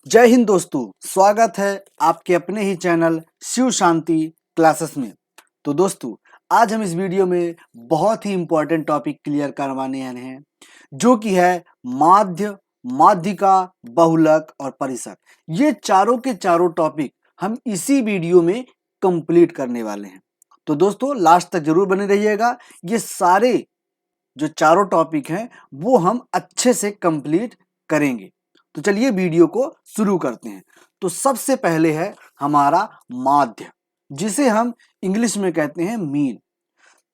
जय हिंद दोस्तों, स्वागत है आपके अपने ही चैनल शिव शांति क्लासेस में। तो दोस्तों, आज हम इस वीडियो में बहुत ही इंपॉर्टेंट टॉपिक क्लियर करवाने आए हैं, जो कि है माध्य, माध्यिका, बहुलक और परिसर। ये चारों के चारों टॉपिक हम इसी वीडियो में कंप्लीट करने वाले हैं। तो दोस्तों, लास्ट तक जरूर बने रहिएगा। ये सारे जो चारों टॉपिक हैं वो हम अच्छे से कंप्लीट करेंगे। तो चलिए वीडियो को शुरू करते हैं। तो सबसे पहले है हमारा माध्य, जिसे हम इंग्लिश में कहते हैं मीन।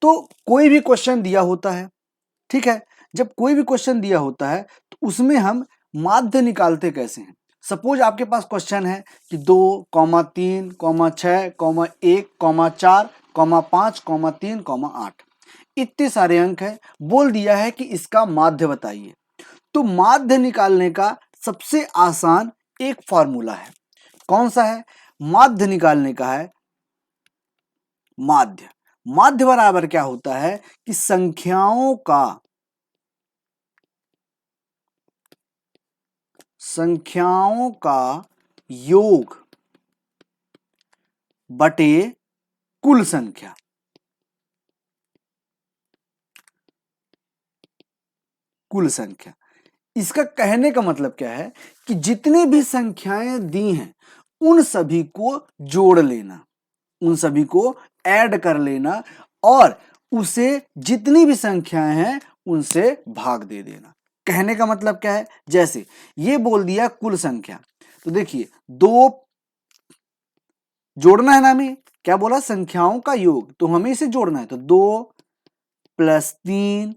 तो कोई भी क्वेश्चन दिया होता है, ठीक है, जब कोई भी क्वेश्चन दिया होता है तो उसमें हम माध्य निकालते कैसे हैं। सपोज आपके पास क्वेश्चन है कि 2, 3, 6, 1, 4, 5, 3, 8 इतने सारे अंक है, बोल दिया है कि इसका माध्य बताइए। तो माध्य निकालने का सबसे आसान एक फॉर्मूला है। कौन सा है? माध्य निकालने का है माध्य। माध्य बराबर क्या होता है कि संख्याओं का योग बटे कुल संख्या। कुल संख्या, इसका कहने का मतलब क्या है कि जितनी भी संख्याएं दी हैं उन सभी को जोड़ लेना, उन सभी को ऐड कर लेना और उसे जितनी भी संख्याएं हैं उनसे भाग दे देना। कहने का मतलब क्या है? जैसे ये बोल दिया कुल संख्या, तो देखिए 2 जोड़ना है ना, हमें क्या बोला? संख्याओं का योग, तो हमें इसे जोड़ना है। तो 2 + 3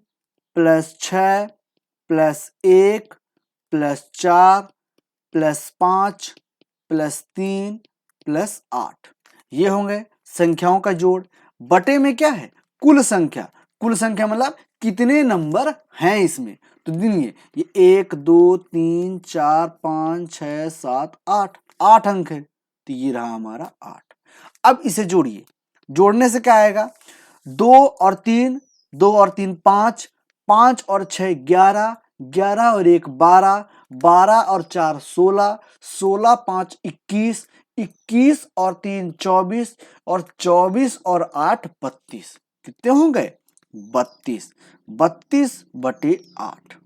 + 6 + 1 + 4 + 5 + 3 + 8, ये होंगे संख्याओं का जोड़। बटे में क्या है? कुल संख्या। कुल संख्या मतलब कितने नंबर हैं इसमें। तो गिनिए, ये 1 2 3 4 5 6 7 8, 8 अंक है, तो ये रहा हमारा 8। अब इसे जोड़िए, जोड़ने से क्या आएगा? 2 और 3, 2 और 3 5, 5 और 6 11, 11 और 1 12, 12 और 4 16, 16 5 21, 21 और 3 24 और 24 और 8 32। कितने हो गए? 32। 32 बटे 8।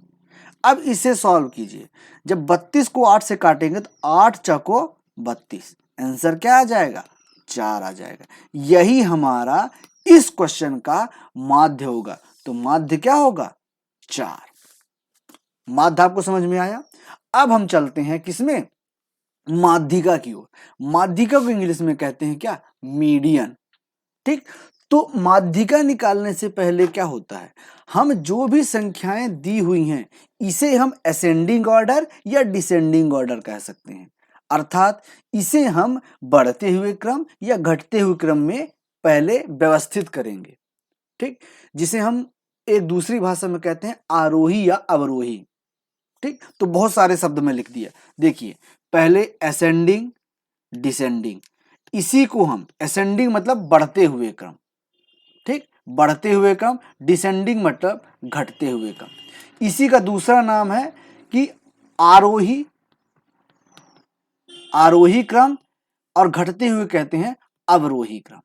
अब इसे सॉल्व कीजिए। जब 32 को 8 से काटेंगे तो 8 चौको 32, आंसर क्या आ जाएगा? 4 आ जाएगा। यही हमारा इस क्वेश्चन का माध्य होगा। तो माध्य क्या होगा? 4। माध्य आपको समझ में आया? अब हम चलते हैं किसमें? माध्यिका की ओर। माध्यिका को इंग्लिश में कहते हैं क्या? मीडियन। ठीक, तो माध्यिका निकालने से पहले क्या होता है, हम जो भी संख्याएं दी हुई हैं इसे हम असेंडिंग ऑर्डर या डिसेंडिंग ऑर्डर कह सकते हैं। अर्थात इसे हम बढ़ते हुए क्रम या घटते हुए क्रम में पहले व्यवस्थित करेंगे। ठीक, जिसे हम एक दूसरी भाषा में कहते हैं आरोही या अवरोही। ठीक, तो बहुत सारे शब्द में लिख दिया। देखिए, पहले असेंडिंग, डिसेंडिंग, इसी को हम असेंडिंग मतलब बढ़ते हुए क्रम, ठीक, बढ़ते हुए क्रम, डिसेंडिंग मतलब घटते हुए क्रम। इसी का दूसरा नाम है कि आरोही, आरोही क्रम, और घटते हुए कहते हैं अवरोही क्रम।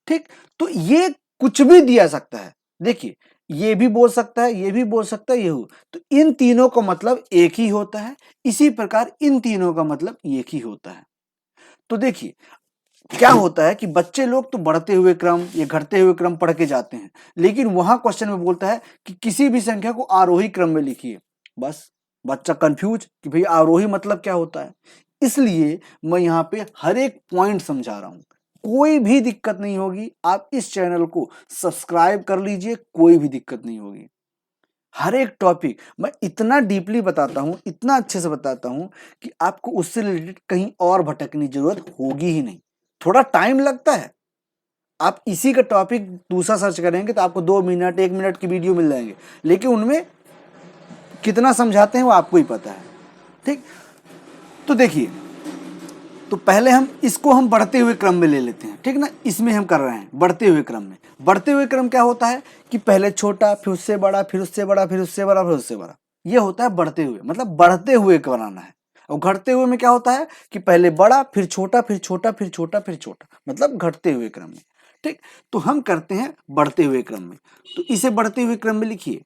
ठीक, तो ये कुछ भी दिया सकता है। देखिए, ये भी बोल सकता है, ये भी बोल सकता है, ये हो, तो इन तीनों का मतलब एक ही होता है। इसी प्रकार इन तीनों का मतलब एक ही होता है। तो देखिए, क्या होता है कि बच्चे लोग तो बढ़ते हुए क्रम या घटते हुए क्रम पढ़ के जाते हैं, लेकिन वहां क्वेश्चन में बोलता है कि किसी भी संख्या को आरोही क्रम में लिखिए। बस बच्चा कंफ्यूज कि भाई आरोही मतलब क्या होता है। इसलिए मैं यहाँ पे हर एक पॉइंट समझा रहा हूँ, कोई भी दिक्कत नहीं होगी। आप इस चैनल को सब्सक्राइब कर लीजिए, कोई भी दिक्कत नहीं होगी। हर एक टॉपिक मैं इतना डीपली बताता हूँ, इतना अच्छे से बताता हूँ कि आपको उससे रिलेटेड कहीं और भटकने की जरूरत होगी ही नहीं। थोड़ा टाइम लगता है, आप इसी का टॉपिक दूसरा सर्च करेंगे तो आपको 2 मिनट 1 मिनट की वीडियो मिल जाएंगे, लेकिन उनमें कितना समझाते हैं वो आपको ही पता है। ठीक, तो देखिए, तो पहले हम इसको हम बढ़ते हुए क्रम में ले लेते हैं, ठीक ना। इसमें हम कर रहे हैं बढ़ते हुए क्रम में। बढ़ते हुए क्रम क्या होता है कि पहले छोटा, फिर उससे बड़ा, फिर उससे बड़ा, फिर उससे बड़ा, फिर उससे बड़ा, ये होता है बढ़ते हुए, मतलब बढ़ते हुए बनाना है। और घटते हुए में क्या होता है कि पहले बड़ा, फिर छोटा, फिर छोटा, फिर छोटा, फिर छोटा, मतलब घटते हुए क्रम में। ठीक, तो हम करते हैं बढ़ते हुए क्रम में। तो इसे बढ़ते हुए क्रम में लिखिए।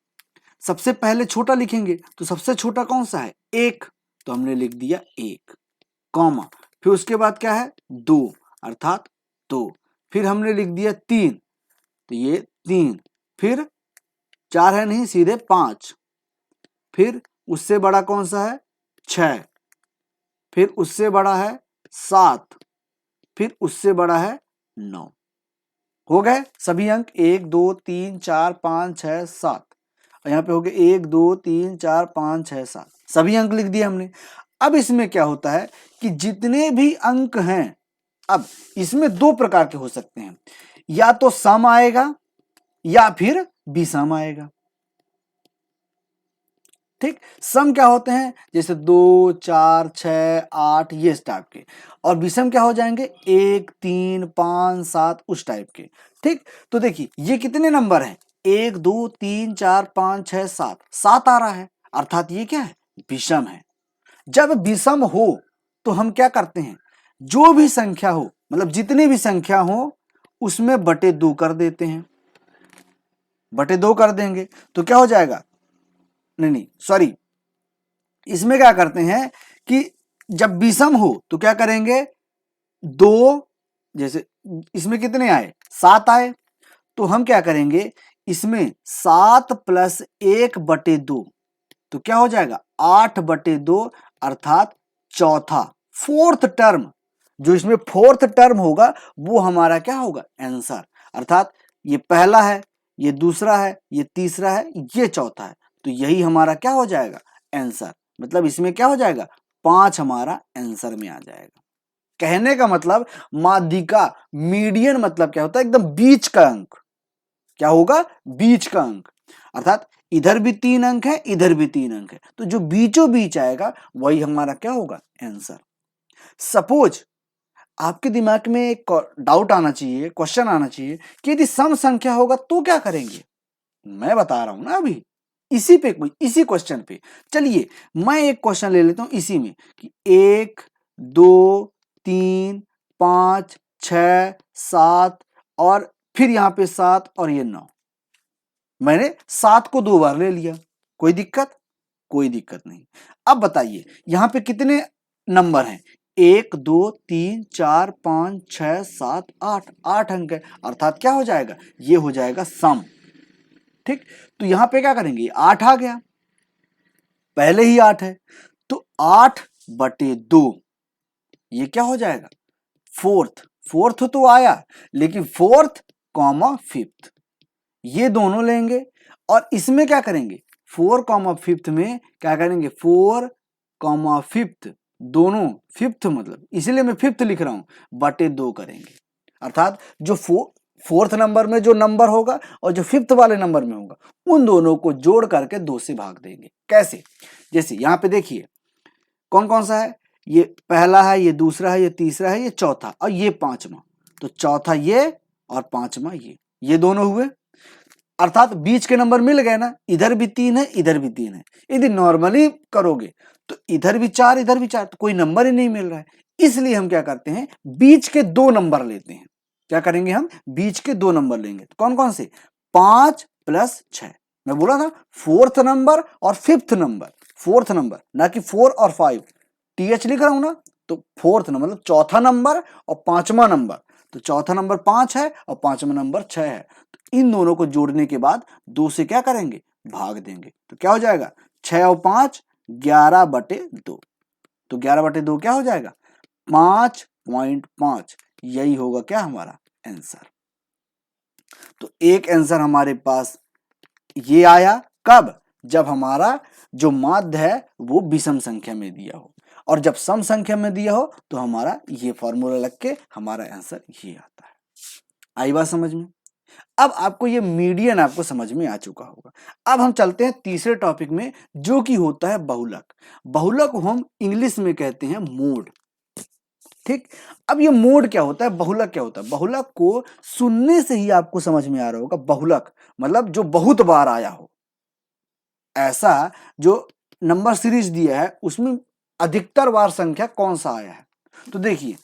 सबसे पहले छोटा लिखेंगे, तो सबसे छोटा कौन सा है? 1, तो हमने लिख दिया 1, कॉमा, फिर उसके बाद क्या है? 2, अर्थात 2, फिर हमने लिख दिया 3, तो ये 3, फिर 4 है नहीं, सीधे 5, फिर उससे बड़ा कौन सा है? 6, फिर उससे बड़ा है 7, फिर उससे बड़ा है 9। हो गए सभी अंक, 1 2 3 4 5 6 7, और यहाँ पे हो गए 1 2 3 4 5 6 7, सभी अंक लिख दिए हमने। अब इसमें क्या होता है कि जितने भी अंक हैं, अब इसमें दो प्रकार के हो सकते हैं, या तो सम आएगा या फिर विषम आएगा। ठीक, सम क्या होते हैं? जैसे 2 4 6 8 ये इस टाइप के, और विषम क्या हो जाएंगे? 1 3 5 7 उस टाइप के। ठीक, तो देखिए ये कितने नंबर हैं? 1 2 3 4 5 6 7, 7 आ रहा है, अर्थात ये क्या है? विषम है। जब विषम हो तो हम क्या करते हैं? जो भी संख्या हो, मतलब जितनी भी संख्या हो, उसमें बटे 2 कर देते हैं, बटे 2 कर देंगे तो क्या हो जाएगा? नहीं सॉरी, इसमें क्या करते हैं कि जब विषम हो तो क्या करेंगे? 2, जैसे इसमें कितने आए? 7 आए, तो हम क्या करेंगे? इसमें 7 प्लस 1 बटे 2, तो क्या हो जाएगा? 8 बटे 2, अर्थात चौथा, फोर्थ टर्म। जो इसमें फोर्थ टर्म होगा वो हमारा क्या होगा? आंसर। अर्थात ये पहला है, ये दूसरा है, ये तीसरा है, ये चौथा है, तो यही हमारा क्या हो जाएगा? आंसर। मतलब इसमें क्या हो जाएगा? 5 हमारा आंसर में आ जाएगा। कहने का मतलब माध्यिका, मीडियन मतलब क्या होता है? एकदम बीच का अंक। क्या होगा? बीच का अंक। अर्थात इधर भी 3 अंक है, इधर भी 3 अंक है, तो जो बीचों बीच आएगा वही हमारा क्या होगा? आंसर। सपोज आपके दिमाग में एक डाउट आना चाहिए, क्वेश्चन आना चाहिए कि यदि सम संख्या होगा तो क्या करेंगे? मैं बता रहा हूं ना अभी, इसी क्वेश्चन पे। चलिए मैं एक क्वेश्चन ले लेता हूं इसी में कि 1 2 3 5 6 7, और फिर यहां पे 7 और ये 9। मैंने 7 को 2 बार ले लिया, कोई दिक्कत? कोई दिक्कत नहीं। अब बताइए यहां पे कितने नंबर हैं? 1 2 3 4 5 6 7 8, 8 अंक है, अर्थात क्या हो जाएगा? ये हो जाएगा सम। ठीक, तो यहां पे क्या करेंगे? 8 आ गया, पहले ही 8 है, तो 8 बटे 2, ये क्या हो जाएगा? फोर्थ। फोर्थ तो आया, लेकिन फोर्थ कॉमा फिफ्थ, ये दोनों लेंगे, और इसमें क्या करेंगे? 4 कॉमा फिफ्थ में क्या करेंगे? 4 कॉमा फिफ्थ, दोनों फिफ्थ, मतलब इसलिए मैं फिफ्थ लिख रहा हूं, बटे 2 करेंगे। अर्थात जो फोर्थ नंबर में जो नंबर होगा और जो फिफ्थ वाले नंबर में होगा, उन दोनों को जोड़ करके 2 से भाग देंगे। कैसे? जैसे यहां पे देखिए कौन कौन सा है? ये पहला है, ये दूसरा है, ये तीसरा है, ये चौथा, और ये पांचवा। तो चौथा ये और पांचवा ये दोनों हुए, अर्थात बीच के नंबर मिल गए ना। इधर भी 3 है, इधर भी 3 है। यदि नॉर्मली करोगे तो इधर भी 4, इधर भी 4, तो कोई नंबर ही नहीं मिल रहा है। इसलिए हम क्या करते हैं? बीच के 2 नंबर लेते हैं। क्या करेंगे? हम बीच के 2 नंबर लेंगे। तो कौन कौन से? 5 प्लस 6, मैं बोला था फोर्थ नंबर और फिफ्थ नंबर। फोर्थ नंबर, ना कि 4 और 5, टीएच लिख रहा हूं ना, तो फोर्थ नंबर मतलब चौथा नंबर और पांचवा नंबर। तो चौथा नंबर 5 है और पांचवा नंबर 6 है, तो इन दोनों को जोड़ने के बाद 2 से क्या करेंगे? भाग देंगे, तो क्या हो जाएगा? 6 और 5 11 बटे 2, तो 11 बटे 2 क्या हो जाएगा? 5.5। यही होगा क्या हमारा आंसर। तो एक आंसर हमारे पास ये आया, कब? जब हमारा जो माध्य है वो विषम संख्या में दिया हो, और जब सम संख्या में दिया हो तो हमारा ये फॉर्मूला लग के हमारा आंसर ये आता है। आई बात समझ में? अब आपको ये मीडियन आपको समझ में आ चुका होगा। अब हम चलते हैं तीसरे टॉपिक में, जो कि होता है बहुलक। बहुलक को हम इंग्लिश में कहते हैं मोड। ठीक, अब ये मोड क्या होता है, बहुलक क्या होता है? बहुलक को सुनने से ही आपको समझ में आ रहा होगा। बहुलक मतलब जो बहुत बार आया हो, ऐसा जो नंबर सीरीज दिया है उसमें अधिकतर बार संख्या कौन सा आया है। तो देखिए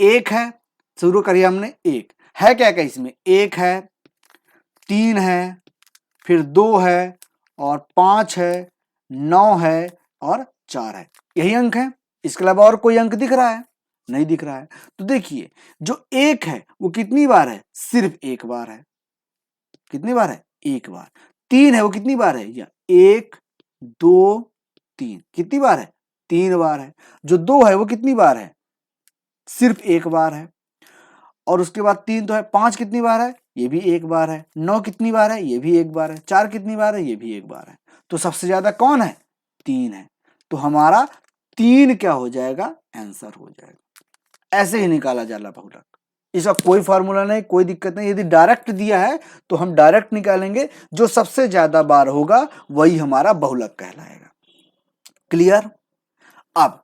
एक है, शुरू करिए हमने, एक है, क्या क्या इसमें, एक है, 3 है, फिर 2 है, और 5 है, 9 है, और 4 है। यही अंक है, इसके अलावा और कोई अंक दिख रहा है? नहीं दिख रहा है। तो देखिए जो एक है वो कितनी बार है, सिर्फ एक बार है। कितनी बार है, एक बार। 3 है वो कितनी बार है, या 1 2 3, कितनी बार है, 3 बार है। जो 2 है वो कितनी बार है, सिर्फ एक बार है। और उसके बाद 3 तो है, 5 कितनी बार है, ये भी एक बार है। 9 कितनी बार है, ये भी एक बार है। 4 कितनी बार है, ये भी एक बार है। तो सबसे ज्यादा कौन है, 3 है। तो हमारा 3 क्या हो जाएगा, आंसर हो जाएगा। ऐसे ही निकाला जाला बहुलक, इसका कोई फार्मूला नहीं, कोई दिक्कत नहीं। यदि डायरेक्ट दिया है तो हम डायरेक्ट निकालेंगे, जो सबसे ज्यादा बार होगा वही हमारा बहुलक कहलाएगा। क्लियर। अब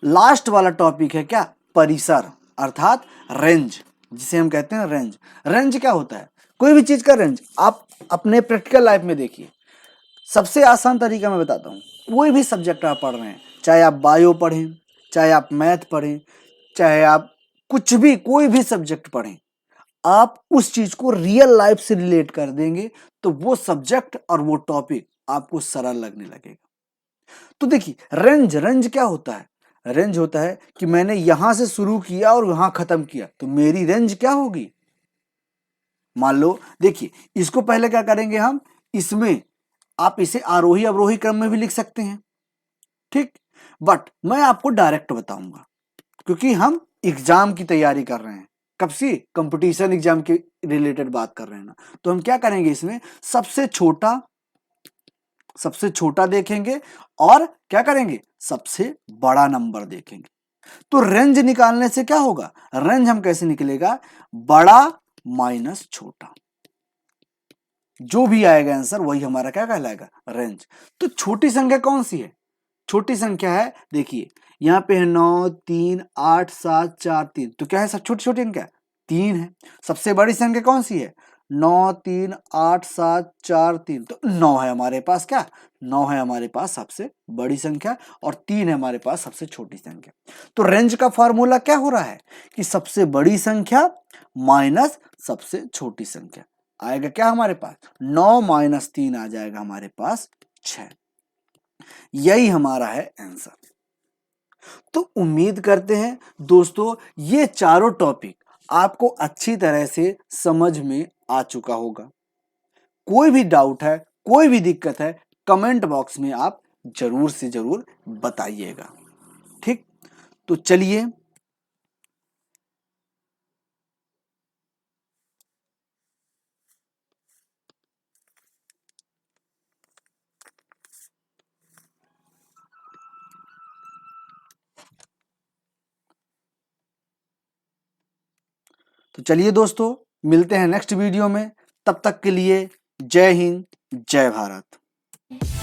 लास्ट वाला टॉपिक है क्या, परिसर, अर्थात रेंज, जिसे हम कहते हैं रेंज। रेंज क्या होता है, कोई भी चीज का रेंज। आप अपने प्रैक्टिकल लाइफ में देखिए, सबसे आसान तरीका मैं बताता हूँ। कोई भी सब्जेक्ट आप पढ़ रहे हैं, चाहे आप बायो पढ़ें, चाहे आप मैथ पढ़ें, चाहे आप कुछ भी कोई भी सब्जेक्ट पढ़ें, आप उस चीज को रियल लाइफ से रिलेट कर देंगे तो वो सब्जेक्ट और वो टॉपिक आपको सरल लगने लगेगा। तो देखिए रेंज, रेंज क्या होता है, रेंज होता है कि मैंने यहां से शुरू किया और यहां खत्म किया, तो मेरी रेंज क्या होगी। मान लो देखिए, इसको पहले क्या करेंगे हम, इसमें आप इसे आरोही अवरोही क्रम में भी लिख सकते हैं, ठीक। बट मैं आपको डायरेक्ट बताऊंगा, क्योंकि हम एग्जाम की तैयारी कर रहे हैं, कब सी, कंपटीशन एग्जाम के रिलेटेड बात कर रहे हैं ना। तो हम क्या करेंगे, इसमें सबसे छोटा देखेंगे और क्या करेंगे, सबसे बड़ा नंबर देखेंगे। तो रेंज निकालने से क्या होगा, रेंज हम कैसे निकलेगा, बड़ा माइनस छोटा, जो भी आएगा आंसर वही हमारा क्या कहलाएगा, रेंज। तो छोटी संख्या कौन सी है, छोटी संख्या है, देखिए यहाँ पे है 9 3 8 7 4 3, तो क्या है, सब छोटी छोटी संख्या, 3 है। सबसे बड़ी संख्या कौन सी है, 9 3 8 7 4 3, तो 9 है हमारे पास, क्या 9 है हमारे पास सबसे बड़ी संख्या, और 3 है हमारे पास सबसे छोटी संख्या। तो रेंज का फॉर्मूला क्या हो रहा है कि सबसे बड़ी संख्या माइनस सबसे छोटी संख्या, आएगा क्या हमारे पास, 9 माइनस 3 आ जाएगा हमारे पास 6। यही हमारा है आंसर। तो उम्मीद करते हैं दोस्तों ये चारों टॉपिक आपको अच्छी तरह से समझ में आ चुका होगा। कोई भी डाउट है, कोई भी दिक्कत है, कमेंट बॉक्स में आप जरूर से जरूर बताइएगा, ठीक। तो चलिए, तो चलिए दोस्तों, मिलते हैं नेक्स्ट वीडियो में। तब तक के लिए जय हिंद, जय भारत।